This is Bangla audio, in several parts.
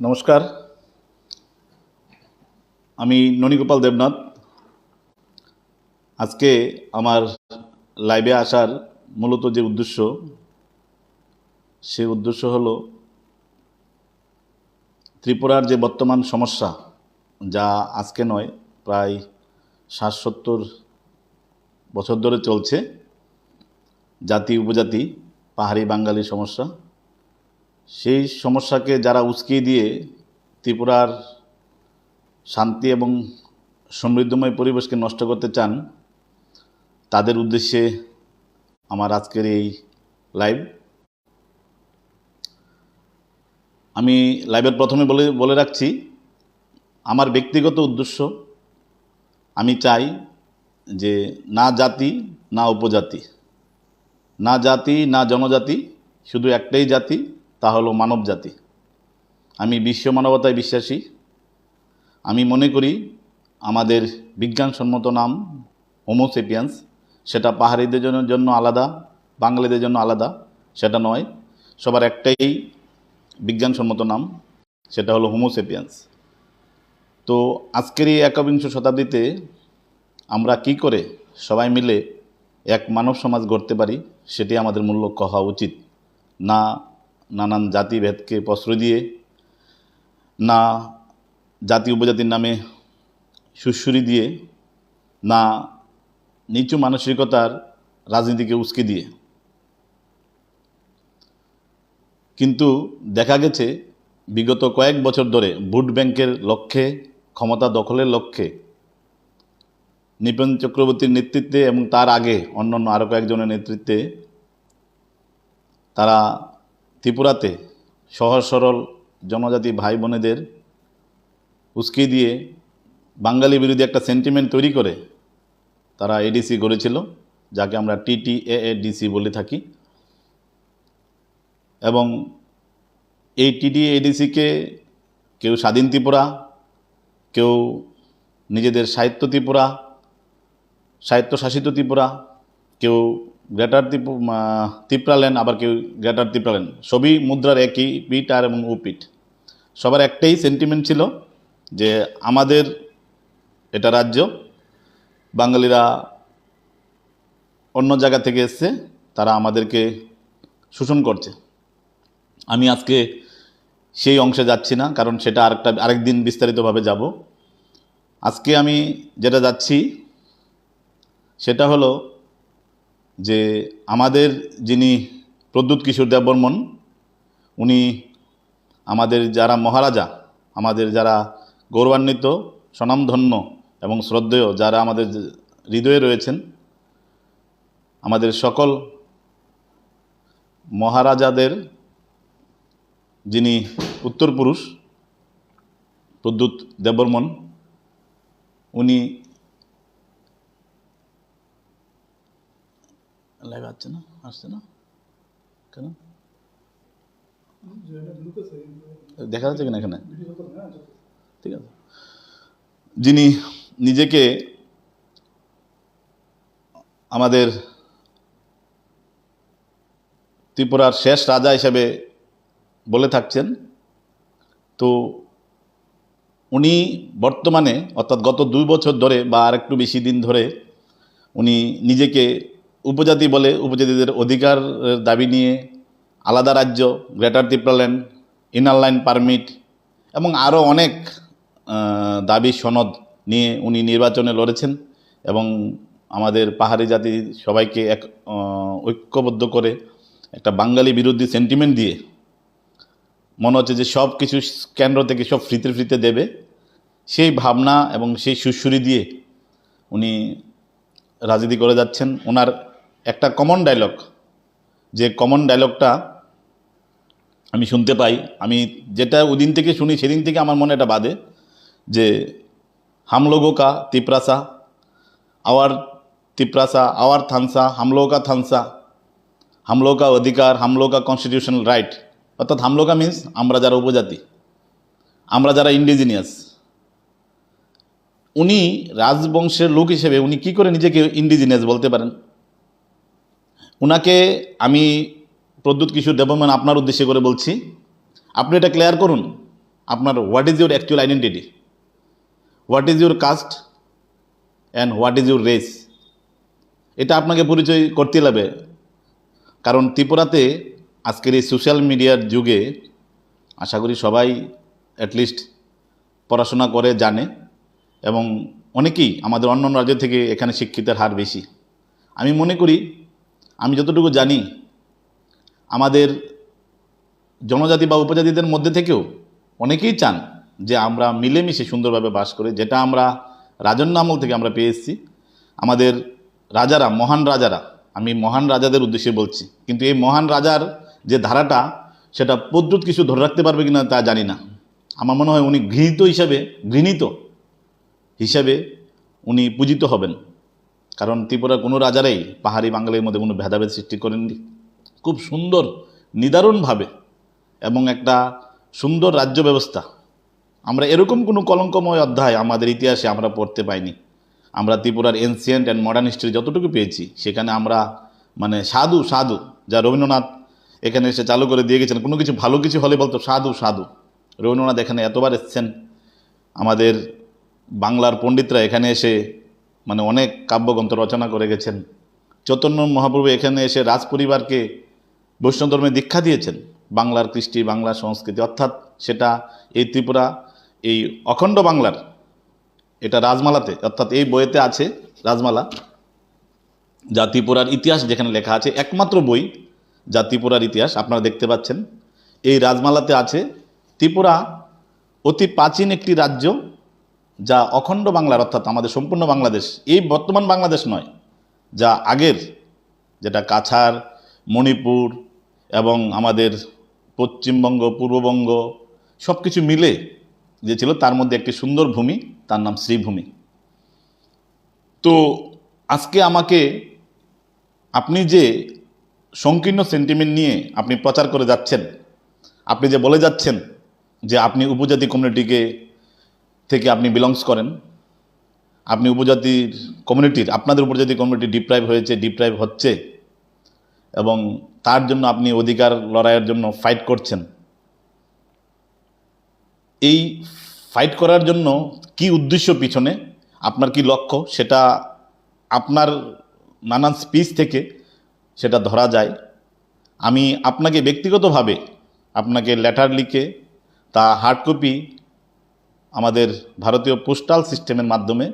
नमस्कार आमी ननी गोपाल देवनाथ आज के आमार लाइवे आसार मूलत जो उद्देश्य से उद्देश्य हलो त्रिपुरार जे बर्तमान समस्या जा आज के नय प्राय 60-70 बछर धरे चलছে जाति उपजाति पाहाड़ी बांगाली समस्या সেই সমস্যাকে যারা উস্কিয়ে দিয়ে ত্রিপুরার শান্তি এবং সমৃদ্ধময় পরিবেশকে নষ্ট করতে চান তাদের উদ্দেশ্যে আমার আজকের এই লাইভ। আমি লাইভের প্রথমে বলে রাখছি আমার ব্যক্তিগত উদ্দেশ্য, আমি চাই যে না জাতি না উপজাতি, না জাতি না জনজাতি, শুধু একটাই জাতি, তা হলো মানব জাতি। আমি বিশ্ব মানবতায় বিশ্বাসী। আমি মনে করি আমাদের বিজ্ঞানসম্মত নাম হোমো সেপিয়েন্স, সেটা পাহাড়িদের জন্য আলাদা, বাঙালিদের জন্য আলাদা, সেটা নয়, সবার একটাই বিজ্ঞানসম্মত নাম, সেটা হলো হোমো সেপিয়েন্স। তো আজকের এই একবিংশ শতাব্দীতে আমরা কি করে সবাই মিলে এক মানব সমাজ গড়তে পারি সেটি আমাদের মূল লক্ষ্য হওয়া উচিত। না নানান জাতিভেদকে প্রশ্রয় দিয়ে, না জাতি উপজাতির নামে সুরসুরি দিয়ে, না নিচু মানসিকতার রাজনীতিকে উস্কে দিয়ে। কিন্তু দেখা গেছে বিগত কয়েক বছর ধরে ভোট ব্যাংকের লক্ষ্যে, ক্ষমতা দখলের লক্ষ্যে নৃপেন চক্রবর্তীর নেতৃত্বে এবং তার আগে অন্যান্য আরও কয়েকজনের নেতৃত্বে তারা ত্রিপুরাতে সহজ সরল জনজাতি ভাই বোনেদের উস্কে দিয়ে বাঙালি বিরোধী একটা সেন্টিমেন্ট তৈরি করে তারা এডিসি গড়েছিল, যাকে আমরা TTAADC বলে থাকি। এবং এই TTAADCকে কেউ স্বাধীন ত্রিপুরা, কেউ নিজেদের ত্রিপুরা, স্বায়ত্তশাসিত ত্রিপুরা, কেউ গ্রেটার ত্রিপুরাল্যান্ড, আবার কেউ গ্রেটার ত্রিপুরাল্যান্ড, সবই মুদ্রার একই পিঠ আর এবং উপিঠ। সবার একটাই সেন্টিমেন্ট ছিল যে আমাদের এটা রাজ্য, বাঙালিরা অন্য জায়গা থেকে এসছে, তারা আমাদেরকে শোষণ করছে। আমি আজকে সেই অংশে যাচ্ছি না, কারণ সেটা আরেকদিন বিস্তারিতভাবে যাব। আজকে আমি যেটা যাচ্ছি সেটা হলো যে আমাদের যিনি প্রদ্যুৎ কিশোর দেববর্মন, উনি আমাদের যারা মহারাজা, আমাদের যারা গৌরবান্বিত, স্বনামধন্য এবং শ্রদ্ধেয়, যারা আমাদের হৃদয়ে রয়েছেন, আমাদের সকল মহারাজাদের যিনি উত্তরপুরুষ প্রদ্যুৎ দেববর্মন, উনি লাইভ আসছে না কেন দেখা যাচ্ছে কিনা এখানে? ঠিক আছে। যিনি নিজেকে আমাদের ত্রিপুরার শেষ রাজা হিসেবে বলে থাকছেন, তো উনি বর্তমানে অর্থাৎ গত 2 বছর ধরে বা আর একটু বেশি দিন ধরে উনি নিজেকে উপজাতি বলে, উপজাতিদের অধিকার দাবি নিয়ে আলাদা রাজ্য, greater Tripuraland, inner line permit এবং আরও অনেক দাবি সনদ নিয়ে উনি নির্বাচনে লড়েছেন এবং আমাদের পাহাড়ি জাতি সবাইকে ঐক্যবদ্ধ করে একটা বাঙালি বিরোধী সেন্টিমেন্ট দিয়ে মনে হচ্ছে যে সব কিছু কেন্দ্র থেকে সব ফ্রিতে দেবে, সেই ভাবনা এবং সেই সুরসুরি দিয়ে উনি রাজনীতি করে যাচ্ছেন। ওনার একটা কমন ডায়লগ, যে কমন ডায়লগটা আমি শুনতে পাই, আমি যেটা ওদিন থেকে শুনি সেদিন থেকে আমার মনে এটা বাদে, যে হাম লোগো কা তিপ্রাসা, আওয়ার থানসা, হাম লোগো কা থানসা, হাম লোগো কা অধিকার, হাম লোগো কা কনস্টিটিউশনাল রাইট। অর্থাৎ হাম লোগো কা মিন্স আমরা যারা উপজাতি, আমরা যারা ইন্ডিজিনিয়াস। উনি রাজবংশের লোক হিসেবে উনি কি করে নিজেকে ইন্ডিজিনিয়াস বলতে পারেন? উনাকে আমি প্রদ্যুৎ কিশোর দেববর্মন আপনার উদ্দেশ্যে করে বলছি, আপনি এটা ক্লিয়ার করুন আপনার what is your actual identity, what is your caste and what is your race, এটা আপনাকে পরিচয় করতে হবে। কারণ ত্রিপুরাতে আজকের এই সোশ্যাল মিডিয়ার যুগে আশা করি সবাই অ্যাটলিস্ট পড়াশোনা করে জানে, এবং অনেকেই আমাদের অন্য রাজ্য থেকে এখানে শিক্ষিতের হার বেশি। আমি মনে করি, আমি যতটুকু জানি, আমাদের জনজাতি বা উপজাতিদের মধ্যে থেকেও অনেকেই চান যে আমরা মিলেমিশে সুন্দরভাবে বাস করি, যেটা আমরা রাজন্য আমল থেকে আমরা পেয়ে এসেছি। আমাদের রাজারা, মহান রাজারা, আমি মহান রাজাদের উদ্দেশ্যে বলছি, কিন্তু এই মহান রাজার যে ধারাটা সেটা প্রদ্যুৎ কিছু ধরে রাখতে পারবে কিনা তা জানি না। আমার মনে হয় উনি ঘৃণিত হিসাবে উনি পূজিত হবেন। কারণ ত্রিপুরার কোনো রাজারাই পাহাড়ি বাঙালির মধ্যে কোনো ভেদাভেদ সৃষ্টি করেননি। খুব সুন্দর নিদারুণভাবে এবং একটা সুন্দর রাজ্য ব্যবস্থা, আমরা এরকম কোনো কলঙ্কময় অধ্যায় আমাদের ইতিহাসে আমরা পড়তে পাইনি। আমরা ত্রিপুরার এনসিয়েন্ট অ্যান্ড মডার্ন হিস্ট্রি যতটুকু পেয়েছি, সেখানে আমরা মানে সাধু যা রবীন্দ্রনাথ এখানে এসে চালু করে দিয়ে গেছেন। কোনো কিছু ভালো কিছু হলে বলতো সাধু। রবীন্দ্রনাথ এখানে এতবার এসছেন, আমাদের বাংলার পণ্ডিতরা এখানে এসে মানে অনেক কাব্যগ্রন্থ রচনা করে গেছেন। চৈতন্য মহাপ্রভু এখানে এসে রাজ পরিবারকে বৈষ্ণব ধর্মে দীক্ষা দিয়েছেন। বাংলার কৃষ্টি, বাংলার সংস্কৃতি, অর্থাৎ সেটা এই ত্রিপুরা, এই অখণ্ড বাংলার, এটা রাজমালাতে, অর্থাৎ এই বইয়েতে আছে রাজমালা, যা ত্রিপুরার ইতিহাস যেখানে লেখা আছে, একমাত্র বই যা ত্রিপুরার ইতিহাস আপনারা দেখতে পাচ্ছেন। এই রাজমালাতে আছে ত্রিপুরা অতি প্রাচীন একটি রাজ্য, যা অখণ্ড বাংলার, অর্থাৎ আমাদের সম্পূর্ণ বাংলাদেশ, এই বর্তমান বাংলাদেশ নয়, যা আগের, যেটা কাছাড়, মণিপুর এবং আমাদের পশ্চিমবঙ্গ, পূর্ববঙ্গ সব কিছু মিলে যে ছিল, তার মধ্যে একটি সুন্দর ভূমি, তার নাম শ্রীভূমি। তো আজকে আমাকে আপনি যে সংকীর্ণ সেন্টিমেন্ট নিয়ে আপনি প্রচার করে যাচ্ছেন, আপনি যে বলে যাচ্ছেন যে আপনি উপজাতি কমিউনিটিকে থেকে আপনি বিলংস করেন, আপনি উপজাতির কমিউনিটির, আপনাদের উপজাতি কমিউনিটি ডিপ্রাইভ হচ্ছে এবং তার জন্য আপনি অধিকার লড়াইয়ের জন্য ফাইট করছেন। এই ফাইট করার জন্য কি উদ্দেশ্য পিছনে, আপনার কি লক্ষ্য, সেটা আপনার নানান স্পিচ থেকে সেটা ধরা যায়। আমি আপনাকে ব্যক্তিগতভাবে আপনাকে লেটার লিখে তা হার্ড কপি আমাদের ভারতীয় পোস্টাল সিস্টেমের মাধ্যমে,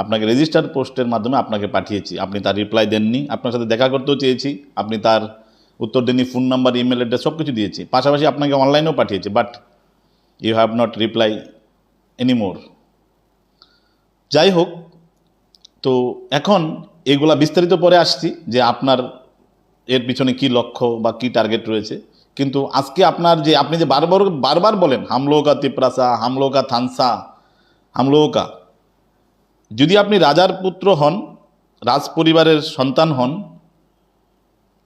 আপনাকে রেজিস্টার পোস্টের মাধ্যমে আপনাকে পাঠিয়েছি। আপনি তার রিপ্লাই দেননি। আপনার সাথে দেখা করতেও চেয়েছি, আপনি তার উত্তর দেননি। ফোন নাম্বার, ইমেল অ্যাড্রেস সব কিছু দিয়েছি, পাশাপাশি আপনাকে অনলাইনেও পাঠিয়েছি, but you have not reply anymore. যাই হোক, তো এখন এগুলা বিস্তারিত পরে আসছি যে আপনার এর পিছনে কি লক্ষ্য বা কি টার্গেট রয়েছে। কিন্তু আজকে আপনার যে আপনি যে বারবার বলেন হামলোকা তিপ্রাসা, হামলোকা থানসা, হামলোকা, যদি আপনি রাজার পুত্র হন, রাজ পরিবারের সন্তান হন,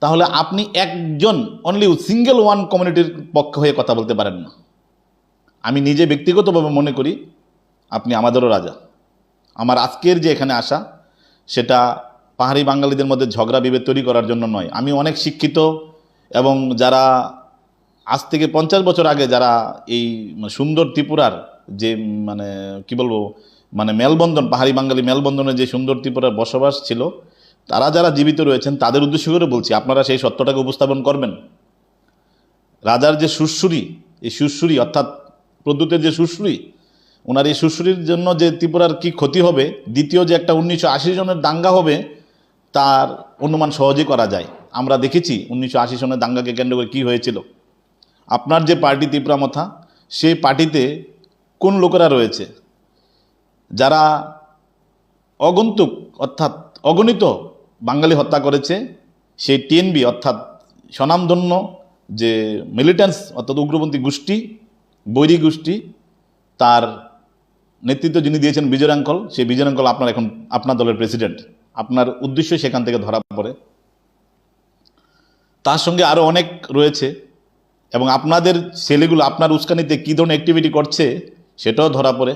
তাহলে আপনি একজন অনলি সিঙ্গেল ওয়ান কমিউনিটির পক্ষে হয়ে কথা বলতে পারেন না। আমি নিজে ব্যক্তিগতভাবে মনে করি আপনি আমাদেরও রাজা। আমার আজকের যে এখানে আসা, সেটা পাহাড়ি বাঙালিদের মধ্যে ঝগড়া বিভেদ তৈরি করার জন্য নয়। আমি অনেক শিক্ষিত এবং যারা আজ থেকে 50 বছর আগে যারা এই সুন্দর ত্রিপুরার যে মানে কি বলবো, মানে মেলবন্ধন, পাহাড়ি বাঙালি মেলবন্ধনের যে সুন্দর ত্রিপুরার বসবাস ছিল, তারা যারা জীবিত রয়েছেন তাদের উদ্দেশ্য করে বলছি, আপনারা সেই সত্যটাকে উপস্থাপন করবেন। রাজার যে সুরসুরি, এই সুরসুরি অর্থাৎ প্রদ্যুতের যে সুরসুরি, ওনার এই সুরসুরির জন্য যে ত্রিপুরার কি ক্ষতি হবে, দ্বিতীয় যে একটা 1980 সনের দাঙ্গা হবে, তার অনুমান সহজেই করা যায়। আমরা দেখেছি 1980 সনের দাঙ্গাকে কেন্দ্র করে কী হয়েছিল। আপনার যে পার্টি ত্রিপুরা মথা, সেই পার্টিতে কোন লোকেরা রয়েছে যারা অগন্তুক অর্থাৎ অগণিত বাঙালি হত্যা করেছে। সেই টিএনবি অর্থাৎ স্বনামধন্য যে মিলিটেন্টস অর্থাৎ উগ্রপন্থী গোষ্ঠী, বৈরী গোষ্ঠী, তার নেতৃত্ব যিনি দিয়েছেন বিজয়রাঙ্কল, সেই বিজয়রাঙ্কল আপনার এখন আপনার দলের প্রেসিডেন্ট। আপনার উদ্দেশ্য সেখান থেকে ধরা পড়ে। তার সঙ্গে আরও অনেক রয়েছে এবং আপনাদের ছেলেগুলো আপনার উস্কানিতে কী ধরনের অ্যাক্টিভিটি করছে সেটাও ধরা পড়ে।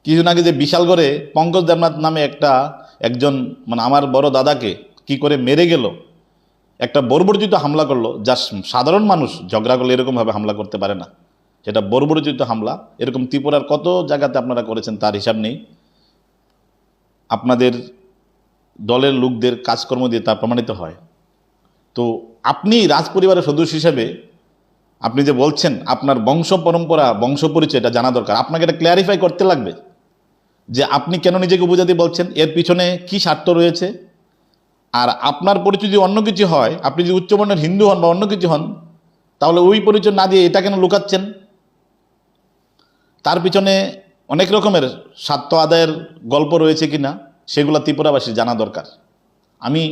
কিছুদিন আগে যে বিশালগড়ে পঙ্কজ দেবনাথ নামে একজন মানে আমার বড় দাদাকে কি করে মেরে গেল, একটা বর্বরচিত হামলা করলো, যা সাধারণ মানুষ ঝগড়া করলে এরকমভাবে হামলা করতে পারে না। সেটা বর্বরোচিত হামলা। এরকম ত্রিপুরার কত জায়গাতে আপনারা করেছেন তার হিসাব নেই। আপনাদের দলের লোকদের কাজকর্ম দিয়ে তা প্রমাণিত হয়। তো আপনি রাজ পরিবারের সদস্য হিসেবে আপনি যে বলছেন আপনার বংশ পরম্পরা বংশ পরিচয় এটা জানা দরকার। আপনাকে এটা ক্লিয়ারিফাই করতে লাগবে যে আপনি কেন নিজেকে উপজাতি বলছেন, এর পিছনে কি স্বার্থ রয়েছে। আর আপনার পরিচয় যদি অন্য কিছু হয়, আপনি যদি উচ্চবর্ণের হিন্দু হন বা অন্য কিছু হন, তাহলে ওই পরিচয় না দিয়ে এটা কেন লুকাচ্ছেন? তার পিছনে অনেক রকমের স্বার্থ আদায়ের গল্প রয়েছে কিনা সেগুলো ত্রিপুরাবাসী জানা দরকার। আমি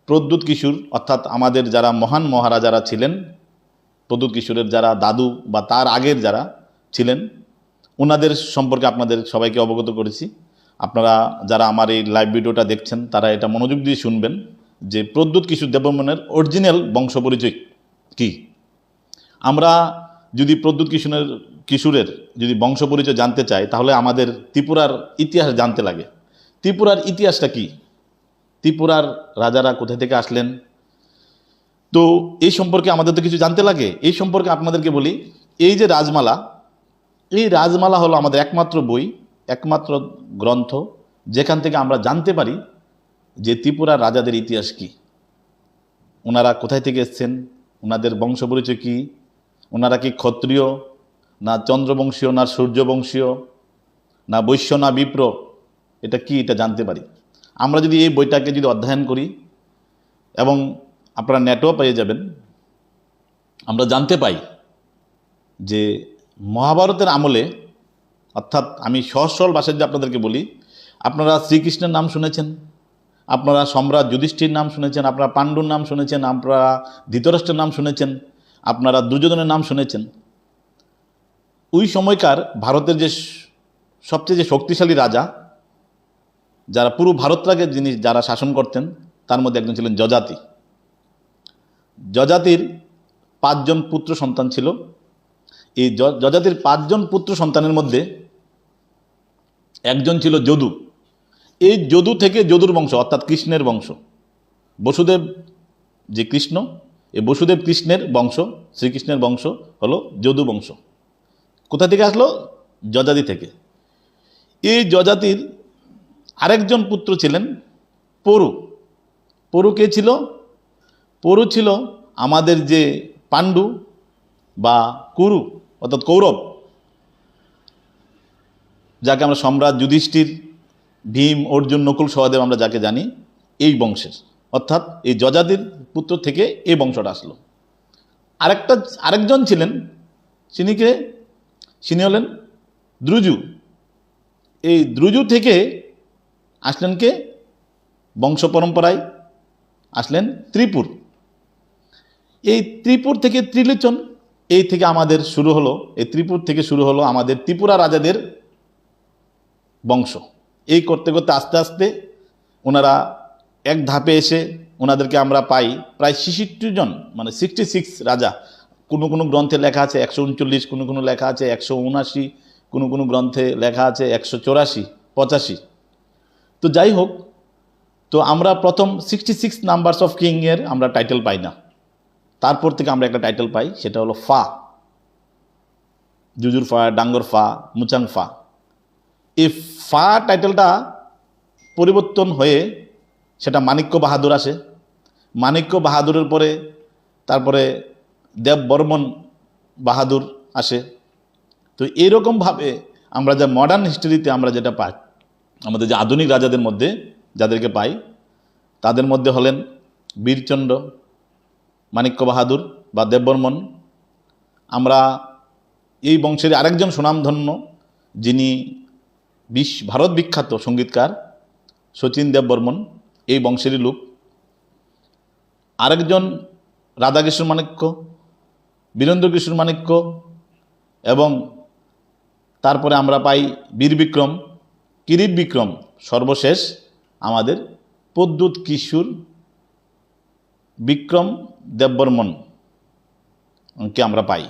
প্রদ্যুৎ কিশোর অর্থাৎ আমাদের যারা মহান মহারাজারা ছিলেন, প্রদ্যুৎ কিশোরের যারা দাদু বা তার আগের যারা ছিলেন, ওনাদের সম্পর্কে আপনাদের সবাইকে অবগত করেছি। আপনারা যারা আমার এই লাইভ ভিডিওটা দেখছেন তারা এটা মনোযোগ দিয়ে শুনবেন যে প্রদ্যুৎ কিশোর দেববর্মনের অরিজিনাল বংশ পরিচয় কী। আমরা যদি প্রদ্যুৎ কিশোরের যদি বংশ পরিচয় জানতে চাই, তাহলে আমাদের ত্রিপুরার ইতিহাস জানতে লাগে। ত্রিপুরার ইতিহাসটা কি, ত্রিপুরার রাজারা কোথা থেকে আসলেন, তো এই সম্পর্কে আমাদের তো কিছু জানতে লাগে। এই সম্পর্কে আপনাদেরকে বলি, এই যে রাজমালা, এই রাজমালা হলো আমাদের একমাত্র বই, একমাত্র গ্রন্থ যেখান থেকে আমরা জানতে পারি যে ত্রিপুরার রাজাদের ইতিহাস কি, ওনারা কোথায় থেকে এসছেন, ওনাদের বংশ পরিচয় কী, ওনারা কি ক্ষত্রিয় না চন্দ্রবংশীয় না সূর্যবংশীয় না বৈশ্য না বিপ্র, এটা কি, এটা জানতে পারি। আমরা যদি এই বইটাকে যদি অধ্যয়ন করি, এবং আপনারা নেটও পেয়ে যাবেন, আমরা জানতে পাই যে মহাভারতের আমলে, অর্থাৎ আমি সহজ সরল ভাষায় যদি আপনাদেরকে বলি, আপনারা শ্রীকৃষ্ণের নাম শুনেছেন, আপনারা সম্রাট যুধিষ্ঠির নাম শুনেছেন, আপনারা পাণ্ডুর নাম শুনেছেন, আপনারা ধৃতরাষ্ট্রের নাম শুনেছেন, আপনারা দুর্যোধনের নাম শুনেছেন। ওই সময়কার ভারতের যে সবচেয়ে যে শক্তিশালী রাজা, যারা পুরো ভারতটাকে যিনি যারা শাসন করতেন, তার মধ্যে একজন ছিলেন যযাতি। যযাতির 5 জন পুত্র সন্তান ছিল। এই যযাতির 5 জন পুত্র সন্তানের মধ্যে একজন ছিল যদু। এই যদু থেকে যদুর বংশ অর্থাৎ কৃষ্ণের বংশ, বসুদেব যে কৃষ্ণ, এই বসুদেব কৃষ্ণের বংশ, শ্রীকৃষ্ণের বংশ হলো যদু বংশ। কোথা থেকে আসলো? যযাতি থেকে। এই যযাতির আরেকজন পুত্র ছিলেন পরু। পরু কে ছিল? পরু ছিল আমাদের যে পাণ্ডু বা কুরু অর্থাৎ কৌরব, যাকে আমরা সম্রাট যুধিষ্ঠির, ভীম, অর্জুন, নকুল, সহদেব আমরা যাকে জানি, এই বংশের, অর্থাৎ এই যযাতির পুত্র থেকে এই বংশটা আসলো। আরেকজন ছিলেন, তিনি হলেন দ্রুজু। এই দ্রুজু থেকে আসলেন কে? বংশ পরম্পরায় আসলেন ত্রিপুর। এই ত্রিপুর থেকে ত্রিলোচন, এই থেকে আমাদের শুরু হলো, এই ত্রিপুর থেকে শুরু হলো আমাদের ত্রিপুরা রাজাদের বংশ। এই করতে করতে আস্তে আস্তে ওনারা এক ধাপে এসে ওনাদেরকে আমরা পাই প্রায় 66 জন, মানে 66 রাজা। কোনো কোনো গ্রন্থে লেখা আছে 139, কোনো কোনো লেখা আছে 179, কোনো কোনো গ্রন্থে লেখা আছে 184, 85। তো যাই হোক, তো আমরা প্রথম 66 নাম্বারস অফ কিংয়ের আমরা টাইটেল পাই না। তারপর থেকে আমরা একটা টাইটেল পাই, সেটা হলো ফা, জুজুর ফা, ডাঙ্গর ফা, মুচাং ফা। এই ফা টাইটেলটা পরিবর্তন হয়ে সেটা মাণিক্য বাহাদুর আসে। মাণিক্য বাহাদুরের পরে তারপরে দেব বর্মন বাহাদুর আসে। তো এইরকমভাবে আমরা যা মডার্ন হিস্ট্রিতে আমরা যেটা পাই, আমাদের যে আধুনিক রাজাদের মধ্যে যাদেরকে পাই, তাদের মধ্যে হলেন বীরচন্দ্র, মাণিক্য বাহাদুর বা দেববর্মন। আমরা এই বংশের আরেকজন সুনামধন্য, যিনি ভারত বিখ্যাত সঙ্গীতকার শচীন দেববর্মন, এই বংশেরই লোক। আরেকজন রাধাকিশোর মাণিক্য, বীরেন্দ্র কিশোর মাণিক্য, এবং তারপরে আমরা পাই বীর বিক্রম, কিরিট বিক্রম, সর্বশেষ আমাদের প্রদ্যুৎ কিশোর বিক্রম দেববর্মনকে আমরা পাই।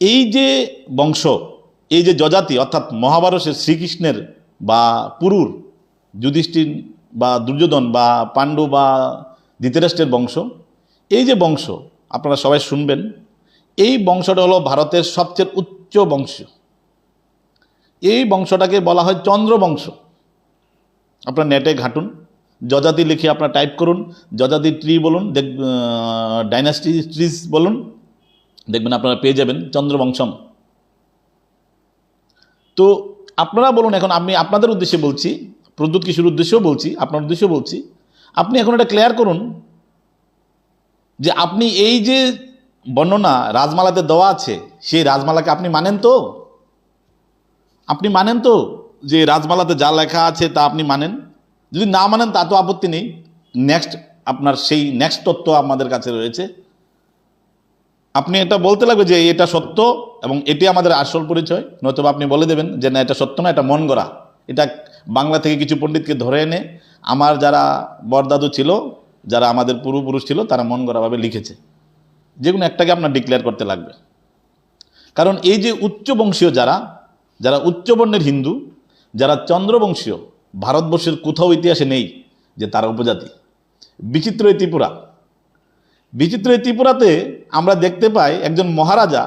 এই যে বংশ, এই যে যযাতি অর্থাৎ মহাভারতের শ্রীকৃষ্ণের বা পুরুর, যুধিষ্ঠির বা দুর্যোধন বা পাণ্ডু বা ধৃতরাষ্ট্রের বংশ, এই যে বংশ আপনারা সবাই শুনবেন, এই বংশটা হলো ভারতের সবচেয়ে উচ্চ বংশ। এই বংশটাকে বলা হয় চন্দ্রবংশ। আপনার নেটে ঘাটুন, যজাতি লিখে আপনার টাইপ করুন, যজাতি ট্রি বলুন, ডাইনাস্টি ট্রিজ বলুন, দেখবেন আপনারা পেয়ে যাবেন চন্দ্রবংশম। তো আপনারা বলুন, এখন আমি আপনাদের উদ্দেশ্যে বলছি, প্রদ্যুৎ কিশোর উদ্দেশ্যেও বলছি, আপনার উদ্দেশ্যেও বলছি, আপনি এখন এটা ক্লিয়ার করুন যে আপনি এই যে বর্ণনা রাজমালাতে দেওয়া আছে, সেই রাজমালাকে আপনি মানেন তো? আপনি মানেন তো যে রাজমালাতে যা লেখা আছে তা আপনি মানেন? যদি না মানেন তা তো আপত্তি নেই, নেক্সট আপনার সেই নেক্সট তথ্য আমাদের কাছে রয়েছে। আপনি এটা বলতে লাগবে যে এটা সত্য এবং এটি আমাদের আসল পরিচয়, নয়তো আপনি বলে দেবেন যে না এটা সত্য না, এটা মন গড়া। এটা বাংলা থেকে কিছু পণ্ডিতকে ধরে এনে আমার যারা বরদাদু ছিল, যারা আমাদের পূর্বপুরুষ ছিল, তারা মন গড়াভাবে লিখেছে। যে কোনো একটাকে আপনার ডিক্লেয়ার করতে লাগবে। কারণ এই যে উচ্চবংশীয় যারা যারা উচ্চবর্ণের হিন্দু, যারা চন্দ্রবংশীয়, ভারতবর্ষের কোথাও ইতিহাসে নেই যে তারা উপজাতি। বিচিত্র এই ত্রিপুরা। বিচিত্র এই ত্রিপুরাতে আমরা দেখতে পাই একজন মহারাজা,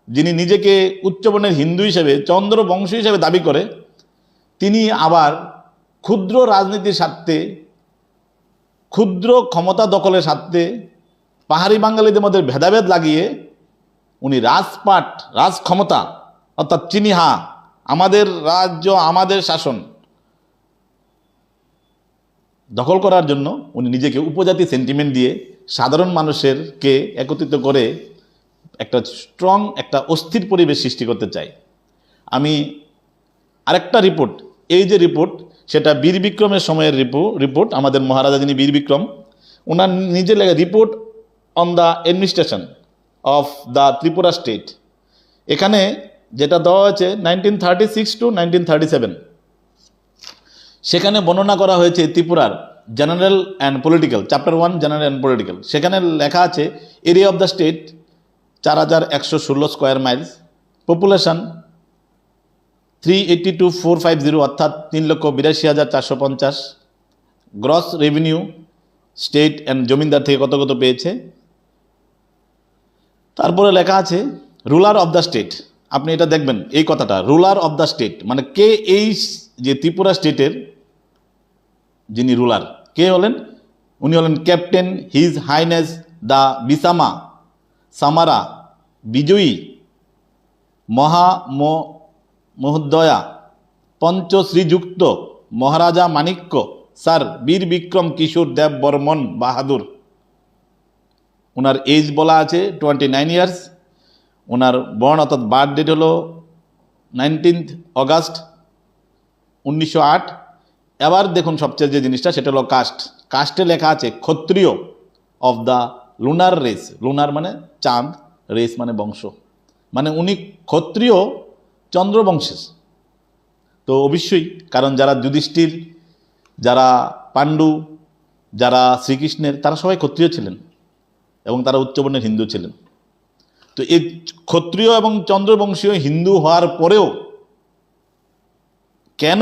যিনি নিজেকে উচ্চবর্ণের হিন্দু হিসেবে, চন্দ্রবংশ হিসেবে দাবি করে, তিনি আবার ক্ষুদ্র রাজনীতির স্বার্থে, ক্ষুদ্র ক্ষমতা দখলের স্বার্থে পাহাড়ি বাঙালিদের মধ্যে ভেদাভেদ লাগিয়ে উনি রাজপাট, রাজ ক্ষমতা অর্থাৎ চিনিহা, আমাদের রাজ্য, আমাদের শাসন দখল করার জন্য উনি নিজেকে উপজাতি সেন্টিমেন্ট দিয়ে সাধারণ মানুষেরকে একত্রিত করে একটা স্ট্রং, একটা অস্থির পরিবেশ সৃষ্টি করতে চায়। আমি আরেকটা রিপোর্ট, এই যে রিপোর্ট, সেটা বীর বিক্রমের সময়ের রিপোর্ট। আমাদের মহারাজা যিনি বীর বিক্রম, ওনার নিজে লেখা report on the administration of the Tripura state. এখানে যেটা দেওয়া হয়েছে 1936 to 1937, সেখানে বর্ণনা করা হয়েছে ত্রিপুরার general and political, chapter 1 general and political. সেখানে লেখা আছে area of the state 4116 square Miles, population 382,450 অর্থাৎ 3,82,450, গ্রস রেভিনিউ স্টেট অ্যান্ড জমিদার থেকে কত কত পেয়েছে। তারপরে লেখা আছে রুলার অফ দ্য স্টেট। আপনি এটা দেখবেন, এই কথাটা রুলার অফ দ্য স্টেট মানে কে, এই যে ত্রিপুরা স্টেটের যিনি রুলার, কে হলেন? উনি হলেন ক্যাপ্টেন হিজ হাইনেস দ্য বিসামা সামারা বিজয়ী মহোদয়া পঞ্চশ্রীযুক্ত মহারাজা মাণিক্য স্যার বীর বিক্রম কিশোর দেব বর্মন বাহাদুর। ওনার এজ বলা আছে 29 ইয়ার্স। ওনার বর্ণ অর্থাৎ বার্থ ডেট হলো 19 অগাস্ট 1908। এবার দেখুন সবচেয়ে যে জিনিসটা, সেটা হলো কাস্ট। কাস্টে লেখা আছে ক্ষত্রিয় of the lunar race. Lunar মানে চাঁদ, রেস মানে বংশ, মানে উনি ক্ষত্রিয় চন্দ্রবংশের। তো অবশ্যই, কারণ যারা যুধিষ্ঠির, যারা পাণ্ডু, যারা শ্রীকৃষ্ণের, তারা সবাই ক্ষত্রিয় ছিলেন এবং তারা উচ্চবর্ণের হিন্দু ছিলেন। তো এই ক্ষত্রিয় এবং চন্দ্রবংশীয় হিন্দু হওয়ার পরেও কেন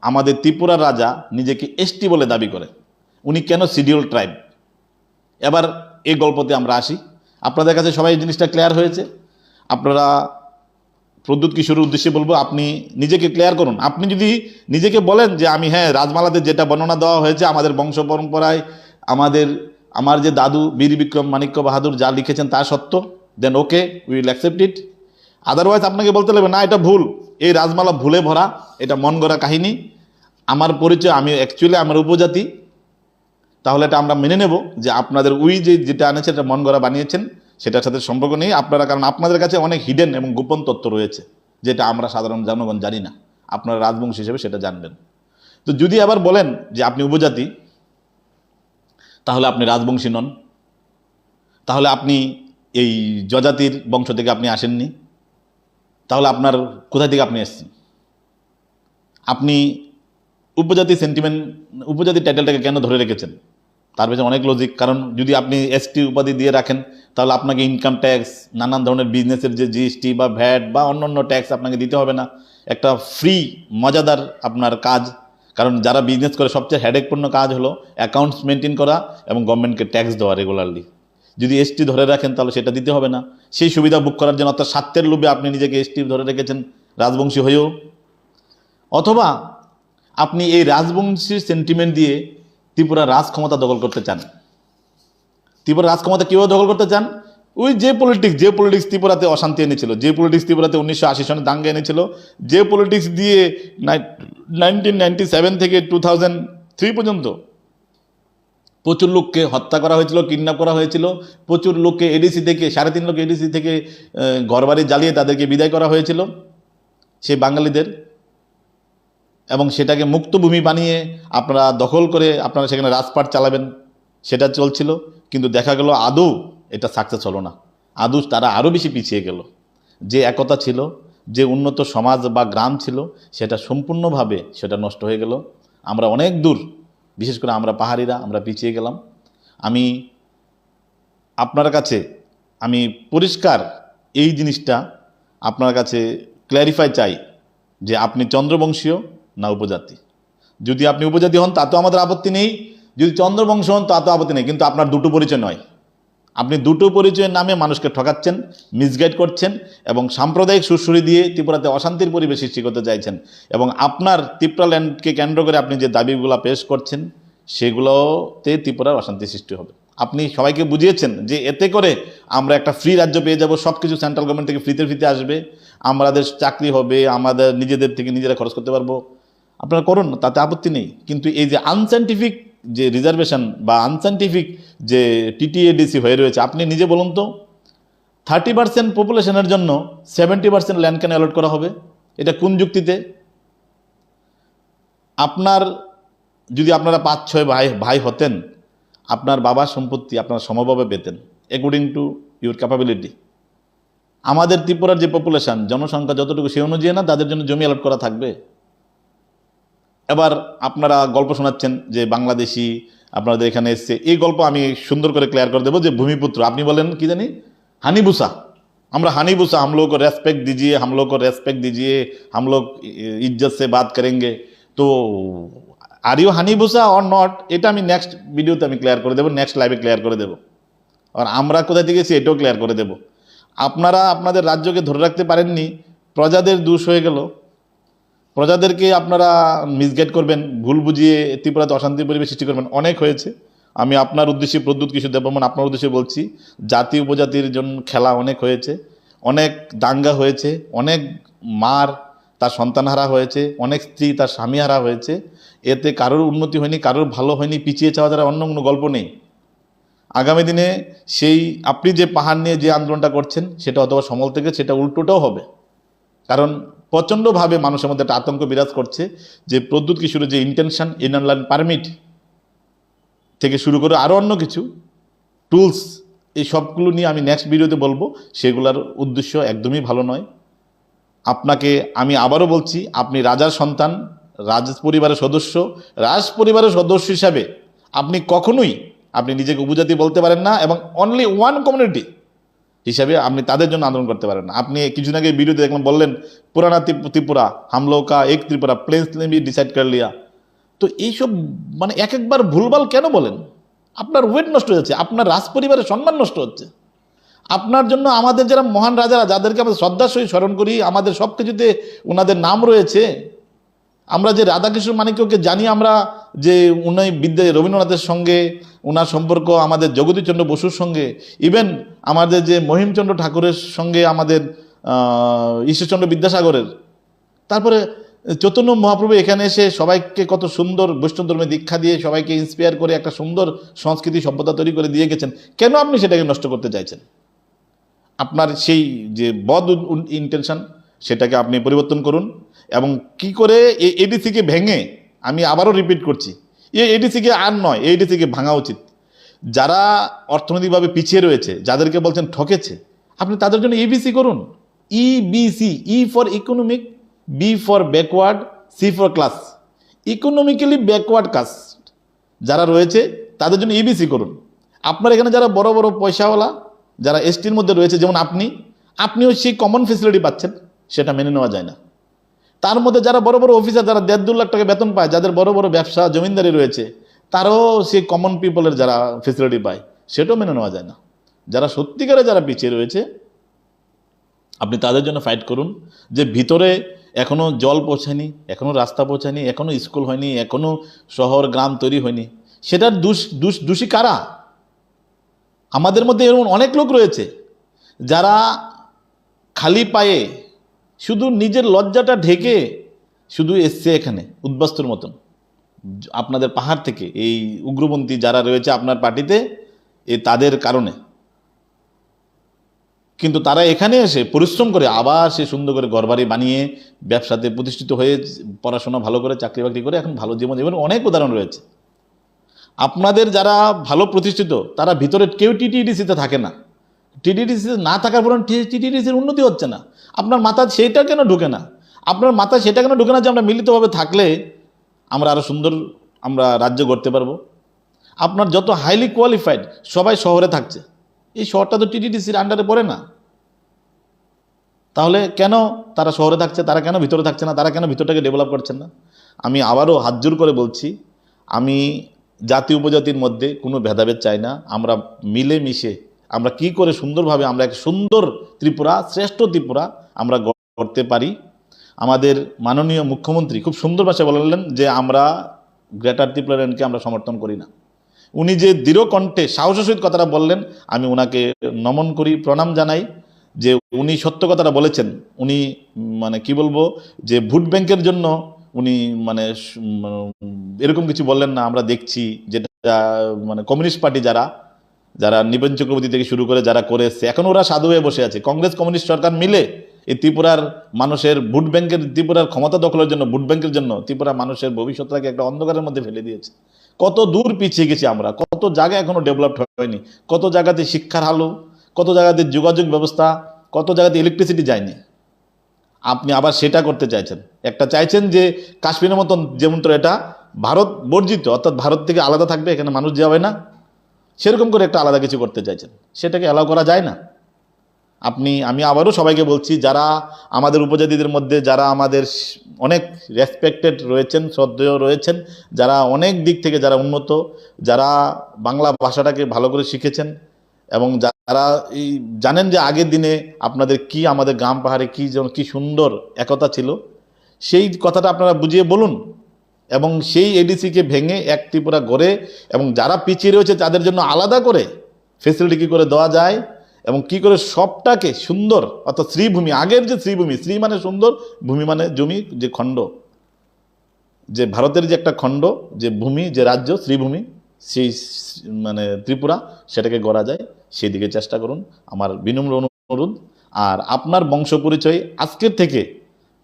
আমাদের ত্রিপুরার রাজা নিজেকে এসটি বলে দাবি করে? উনি কেন শিডিউল ট্রাইব? এবার এই গল্পতে আমরা আসি। আপনাদের কাছে সবাই এই জিনিসটা ক্লিয়ার হয়েছে? আপনারা, প্রদ্যুৎ কিশোরের উদ্দেশ্যে বলবো, আপনি নিজেকে ক্লিয়ার করুন। আপনি যদি নিজেকে বলেন যে আমি হ্যাঁ রাজমালাতে যেটা বর্ণনা দেওয়া হয়েছে আমাদের বংশ পরম্পরায়, আমার যে দাদু বীর বিক্রম মাণিক্য বাহাদুর যা লিখেছেন তা সত্য, দেন ওকে, উইল অ্যাকসেপ্ট ইট। আদারওয়াইজ আপনাকে বলতে লাগবে না এটা ভুল, এই রাজমালা ভুলে ভরা, এটা মন গড়া কাহিনী, আমার পরিচয়, আমি অ্যাকচুয়ালি আমার উপজাতি। তাহলে এটা আমরা মেনে নেব যে আপনাদের যেটা আনেছে এটা মন গড়া বানিয়েছেন, সেটার সাথে সম্পর্ক নেই আপনারা, কারণ আপনাদের কাছে অনেক হিডেন এবং গোপন তথ্য রয়েছে যেটা আমরা সাধারণ জনগণ জানি না, আপনারা রাজবংশী হিসেবে সেটা জানবেন। তো যদি আবার বলেন যে আপনি উপজাতি, তাহলে আপনি রাজবংশী নন, তাহলে আপনি এই যজাতির বংশ থেকে আপনি আসেননি, তাহলে আপনার কোথায় থেকে আপনি এসেছেন? আপনি উপজাতি সেন্টিমেন্ট, উপজাতি টাইটেলটাকে কেন ধরে রেখেছেন? তার পেছনে অনেক লজিক। কারণ যদি আপনি এসটি উপাধি দিয়ে রাখেন, তাহলে আপনাকে ইনকাম ট্যাক্স, নানান ধরনের বিজনেসের যে জিএসটি বা ভ্যাট বা অন্যান্য ট্যাক্স আপনাকে দিতে হবে না। একটা ফ্রি মজাদার আপনার কাজ। কারণ যারা বিজনেস করে সবচেয়ে হেডেকপূর্ণ কাজ হলো অ্যাকাউন্টস মেনটেন করা এবং গভর্নমেন্টকে ট্যাক্স দেওয়া রেগুলারলি। যদি এসটি ধরে রাখেন তাহলে সেটা দিতে হবে না, সেই সুবিধা বুক করার জন্য, অর্থাৎ স্বার্থের লোভে আপনি নিজেকে এসটি ধরে রেখেছেন রাজবংশী হয়েও। অথবা আপনি এই রাজবংশীর সেন্টিমেন্ট দিয়ে ত্রিপুরা রাজ ক্ষমতা দখল করতে চান। ত্রিপুরা রাজ ক্ষমতা কীভাবে দখল করতে চান? ওই যে পলিটিক্স ত্রিপুরাতে অশান্তি এনেছিল, যে পলিটিক্স ত্রিপুরাতে 1980 সনে দাঙ্গা এনেছিল, যে পলিটিক্স দিয়ে 1997 থেকে 2003 পর্যন্ত প্রচুর লোককে হত্যা করা হয়েছিল, কিডন্যাপ করা হয়েছিল, প্রচুর লোককে এডিসি থেকে 3.5 লোক এডিসি থেকে ঘরবাড়ি জ্বালিয়ে তাদেরকে বিদায় করা হয়েছিল সেই বাঙালিদের, এবং সেটাকে মুক্তভূমি বানিয়ে আপনারা দখল করে আপনারা সেখানে রাজপাট চালাবেন, সেটা চলছিল। কিন্তু দেখা গেল আদৌ এটা সাকসেস হলো না, আদৌ তারা আরও বেশি পিছিয়ে গেল। যে একতা ছিল, যে উন্নত সমাজ বা গ্রাম ছিল, সেটা সম্পূর্ণভাবে সেটা নষ্ট হয়ে গেল। আমরা অনেক দূর, বিশেষ করে আমরা পাহাড়িরা, আমরা পিছিয়ে গেলাম। আমি আপনার কাছে আমি পরিষ্কার এই জিনিসটা আপনার কাছে ক্ল্যারিফাই চাই যে আপনি চন্দ্রবংশীয় না উপজাতি। যদি আপনি উপজাতি হন তা তো আমাদের আপত্তি নেই, যদি চন্দ্রবংশ হন তা তো আপত্তি নেই, কিন্তু আপনার দুটো পরিচয় নয়। আপনি দুটো পরিচয়ের নামে মানুষকে ঠকাচ্ছেন, মিসগাইড করছেন এবং সাম্প্রদায়িক সুরসুরি দিয়ে ত্রিপুরাতে অশান্তির পরিবেশ সৃষ্টি করতে চাইছেন। এবং আপনার ত্রিপুরা ল্যান্ডকে কেন্দ্র করে আপনি যে দাবিগুলো পেশ করছেন সেগুলোতে ত্রিপুরার অশান্তি সৃষ্টি হবে। আপনি সবাইকে বুঝিয়েছেন যে এতে করে আমরা একটা ফ্রি রাজ্য পেয়ে যাব, সব কিছু সেন্ট্রাল গভর্নমেন্ট থেকে ফ্রিতে আসবে, আমাদের চাকরি হবে, আমাদের নিজেদের থেকে নিজেরা খরচ করতে পারবো। আপনারা করুন, তাতে আপত্তি নেই। কিন্তু এই যে আনসাইন্টিফিক যে রিজার্ভেশন বা আনসাইন্টিফিক যে টিটিএডিসি হয়ে রয়েছে, আপনি নিজে বলুন তো 30% পপুলেশনের জন্য 70% ল্যান্ড কেন অ্যালট করা হবে? এটা কোন যুক্তিতে? আপনার যদি আপনারা 5-6 ভাই হতেন, আপনার বাবার সম্পত্তি আপনারা সমভাবে পেতেন অ্যাকর্ডিং টু ইউর ক্যাপাবিলিটি। আমাদের ত্রিপুরার যে পপুলেশন, জনসংখ্যা যতটুকু সেই অনুযায়ী না তাদের জন্য জমি অ্যালট করা থাকবে। এবার আপনারা গল্প শোনাচ্ছেন যে বাংলাদেশি আপনাদের এখানে এসছে, এই গল্প আমি সুন্দর করে ক্লিয়ার করে দেবো যে ভূমিপুত্র, আপনি বলেন কি জানি হানিবুসা, আমরা হানিবুসা, हम लोग को रेस्पेक्ट दीजिए, हम लोग को रेस्पेक्ट दीजिए, हम लोग इज्जत से बात करेंगे। तो আর ইউ হানিবুসা অর নট, এটা আমি নেক্সট ভিডিওতে আমি ক্লিয়ার করে দেবো, নেক্সট লাইভে ক্লিয়ার করে দেবো। আর আমরা কোথায় থেকে গেছি এটাও ক্লিয়ার করে দেবো। আপনারা আপনাদের রাজ্যকে ধরে রাখতে পারেননি, প্রজাদের দোষ হয়ে গেল, প্রজাদেরকে আপনারা মিসগাইড করবেন, ভুল বুঝিয়ে ত্রিপুরাতে অশান্তি পরিবেশ সৃষ্টি করবেন, অনেক হয়েছে। আমি আপনার উদ্দেশ্যে প্রদ্যুৎ কিশোর দেববর্মন আপনার উদ্দেশ্যে বলছি, জাতি উপজাতির জন্য খেলা অনেক হয়েছে, অনেক দাঙ্গা হয়েছে, অনেক মার তার সন্তান হারা হয়েছে, অনেক স্ত্রী তার স্বামী হারা হয়েছে। এতে কারোর উন্নতি হয়নি, কারোর ভালো হয়নি, পিছিয়ে যাওয়া দ্বারা অন্য কোনো গল্প নেই। আগামী দিনে সেই আপনি যে পাহাড় নিয়ে যে আন্দোলনটা করছেন সেটা অথবা সমল থেকে সেটা উল্টোটাও হবে। কারণ প্রচণ্ডভাবে মানুষের মধ্যে একটা আতঙ্ক বিরাজ করছে যে প্রদ্যুৎ কিশোরের যে ইন্টেনশন, ইনলাইন পারমিট থেকে শুরু করে আরও অন্য কিছু টুলস, এই সবগুলো নিয়ে আমি নেক্সট ভিডিওতে বলবো, সেগুলোর উদ্দেশ্য একদমই ভালো নয়। আপনাকে আমি আবারও বলছি, আপনি রাজার সন্তান, রাজ পরিবারের সদস্য হিসাবে আপনি কখনোই আপনি নিজেকে উপজাতি বলতে পারেন না, এবং অনলি ওয়ান কমিউনিটি হিসাবে আপনি তাদের জন্য আন্দোলন করতে পারেন না। আপনি কিছুদিন আগে ভিডিওতে দেখলাম বললেন পুরানা ত্রিপুরা হামলোক কা এক ত্রিপুরা প্লেন্স ডিসাইড করে লিয়া। তো এইসব মানে একবার ভুলভাল কেন বলেন? আপনার ওয়েট নষ্ট হয়ে যাচ্ছে, আপনার রাজ পরিবারের সম্মান নষ্ট হচ্ছে। আপনার জন্য আমাদের যারা মহান রাজারা, যাদেরকে আমরা শ্রদ্ধার সহিত স্মরণ করি, আমাদের সব কিছুতে ওনাদের নাম রয়েছে, আমরা যে রাধাকৃষ্ণ মানিক্যকে জানি, আমরা যে উনি রবীন্দ্রনাথের সঙ্গে ওনার সম্পর্ক, আমাদের জগদীশচন্দ্র বসুর সঙ্গে, ইভেন আমাদের যে মহিমচন্দ্র ঠাকুরের সঙ্গে আমাদের ঈশ্বরচন্দ্র বিদ্যাসাগরের, তারপরে চৈতন্য মহাপ্রভু এখানে এসে সবাইকে কত সুন্দর বৈষ্ণব ধর্মে দীক্ষা দিয়ে সবাইকে ইন্সপায়ার করে একটা সুন্দর সংস্কৃতি সভ্যতা তৈরি করে দিয়ে গেছেন। কেন আপনি সেটাকে নষ্ট করতে চাইছেন? আপনার সেই যে বদ ইন্টেনশন সেটাকে আপনি পরিবর্তন করুন। এবং কি করে এই এডিসিকে ভেঙে, আমি আবারও রিপিট করছি, এই এডিসিকে আর নয়, এই এডিসিকে ভাঙা উচিত। যারা অর্থনৈতিকভাবে পিছিয়ে রয়েছে, যাদেরকে বলছেন ঠকেছে, আপনি তাদের জন্য ইবিসি করুন। EBC, E for economic, B for backward, C for class. Economically backward caste যারা রয়েছে তাদের জন্য ইবিসি করুন। আপনার এখানে যারা বড় বড় পয়সাওয়ালা, যারা এসটির মধ্যে রয়েছে, যেমন আপনিও সেই কমন ফেসিলিটি পাচ্ছেন, সেটা মেনে নেওয়া যায় না। তার মধ্যে যারা বড় বড় অফিসার, যারা 1.5-2 লাখ টাকা বেতন পায়, যাদের বড় বড় ব্যবসা জমিনদারি রয়েছে, তারাও সেই কমন পিপলের যারা ফেসিলিটি পায়, সেটাও মেনে নেওয়া যায় না। যারা সত্যিকারে যারা পিছিয়ে রয়েছে আপনি তাদের জন্য ফাইট করুন। যে ভিতরে এখনো জল পৌঁছায়নি, এখনো রাস্তা পৌঁছায়নি, এখনো স্কুল হয়নি, এখনো শহর গ্রাম তৈরি হয়নি, সেটার দোষী কারা? আমাদের মধ্যে এরকম অনেক লোক রয়েছে যারা খালি পায়ে শুধু নিজের লজ্জাটা ঢেকে শুধু এসছে এখানে উদ্বাস্তুর মতন। আপনাদের পাহাড় থেকে এই উগ্রপন্থী যারা রয়েছে আপনার পার্টিতে, তাদের কারণে কিন্তু তারা এখানে এসে পরিশ্রম করে আবার সে সুন্দর করে ঘরবাড়ি বানিয়ে ব্যবসাতে প্রতিষ্ঠিত হয়ে পড়াশোনা ভালো করে চাকরি বাকরি করে এখন ভালো জীবন জীবন অনেক উদাহরণ রয়েছে। আপনাদের যারা ভালো প্রতিষ্ঠিত তারা ভিতরে কেউ টিটিডিসিতে থাকে না। টিটিডিসিতে না থাকার পর টিটিডিসির উন্নতি হচ্ছে না। আপনার মাথায় সেইটা কেন ঢুকে না? আপনার মাথায় সেটা কেন ঢুকে না যে আমরা মিলিতভাবে থাকলে আমরা আরও সুন্দর আমরা রাজ্য গড়তে পারবো? আপনার যত হাইলি কোয়ালিফাইড সবাই শহরে থাকছে, এই শহরটা তো টিটিডিসির আন্ডারে পড়ে না। তাহলে কেন তারা শহরে থাকছে, তারা কেন ভিতরে থাকছে না, তারা কেন ভিতরটাকে ডেভেলপ করছেন না? আমি আবারও হাত জোর করে বলছি, আমি জাতি উপজাতির মধ্যে কোনো ভেদাভেদ চাই না। আমরা মিলে মিশে আমরা কি করে সুন্দরভাবে আমরা এক সুন্দর ত্রিপুরা, শ্রেষ্ঠ ত্রিপুরা আমরা করতে পারি। আমাদের মাননীয় মুখ্যমন্ত্রী খুব সুন্দর ভাষায় বললেন যে আমরা গ্রেটার ত্রিপুরাকে আমরা সমর্থন করি না। উনি যে দৃঢ় কণ্ঠে সাহসের সহিত কথাটা বললেন, আমি ওনাকে নমন করি, প্রণাম জানাই যে উনি সত্য কথাটা বলেছেন। উনি মানে কি বলবো যে ভোট ব্যাংকের জন্য উনি মানে এরকম কিছু বললেন না। আমরা দেখছি যেটা মানে কমিউনিস্ট পার্টি যারা যারা নিবেন চক্রবর্তী থেকে শুরু করে যারা করে এসছে এখন ওরা সাধু হয়ে বসে আছে। কংগ্রেস কমিউনিস্ট সরকার মিলে এই ত্রিপুরার মানুষের ভোট ব্যাংকের, ত্রিপুরার ক্ষমতা দখলের জন্য, ভোট ব্যাংকের জন্য ত্রিপুরা মানুষের ভবিষ্যৎটাকে একটা অন্ধকারের মধ্যে ফেলে দিয়েছে। কত দূর পিছিয়ে গেছি আমরা, কত জায়গা এখনো ডেভেলপড হয়নি, কত জায়গাতে শিক্ষার আলো, কত জায়গাতে যোগাযোগ ব্যবস্থা, কত জায়গাতে ইলেকট্রিসিটি যায়নি। আপনি আবার সেটা করতে চাইছেন। একটা চাইছেন যে কাশ্মীরের মতন যেমন তো এটা ভারত বর্জিত, অর্থাৎ ভারত থেকে আলাদা থাকবে, এখানে মানুষ যাবে না, সেরকম করে একটা আলাদা কিছু করতে চাইছেন। সেটাকে অ্যালাউ করা যায় না। আমি আবারও সবাইকে বলছি, যারা আমাদের উপজাতিদের মধ্যে যারা আমাদের অনেক রেসপেক্টেড রয়েছেন, শ্রদ্ধেয় রয়েছেন, যারা অনেক দিক থেকে যারা উন্নত, যারা বাংলা ভাষাটাকে ভালো করে শিখেছেন এবং যারা এই জানেন যে আগের দিনে আপনাদের কি আমাদের গ্রাম পাহাড়ে কি সুন্দর একতা ছিল, সেই কথাটা আপনারা বুঝিয়ে বলুন এবং সেই এডিসিকে ভেঙে এক ত্রিপুরা গড়ে এবং যারা পিছিয়ে রয়েছে তাদের জন্য আলাদা করে ফেসিলিটি কী করে দেওয়া যায় এবং কি করে সবটাকে সুন্দর, অর্থাৎ শ্রীভূমি, আগের যে শ্রীভূমি, শ্রী মানে সুন্দর, ভূমি মানে জমি, যে খণ্ড, যে ভারতের যে একটা খণ্ড, যে ভূমি, যে রাজ্য, শ্রীভূমি, সেই মানে ত্রিপুরা, সেটাকে গড়া যায় সেই দিকে চেষ্টা করুন, আমার বিনম্র অনুরোধ। আর আপনার বংশ পরিচয় আজকের থেকে,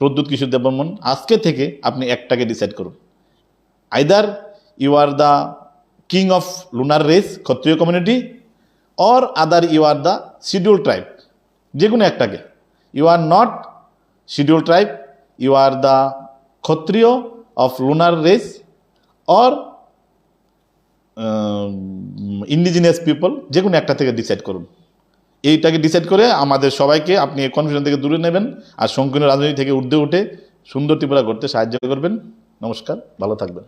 প্রদ্যুৎ কিশোর দেববর্মন, আজকে থেকে আপনি একটাকে ডিসাইড করুন। Either you are the king of lunar race, Kshatriya community, or other you are the scheduled tribe, যে কোনো একটাকে। You are not schedule tribe, you are the Kshatriya of lunar race or indigenous people, যে কোনো একটা থেকে ডিসাইড করুন। এইটাকে ডিসাইড করে আমাদের সবাইকে আপনি কনফিউশন থেকে দূরে নেবেন আর সংকীর্ণ রাজনীতি থেকে ঊর্ধ্বে উঠে সুন্দর ত্রিপুরা করতে সাহায্য করবেন। নমস্কার, ভালো থাকবেন।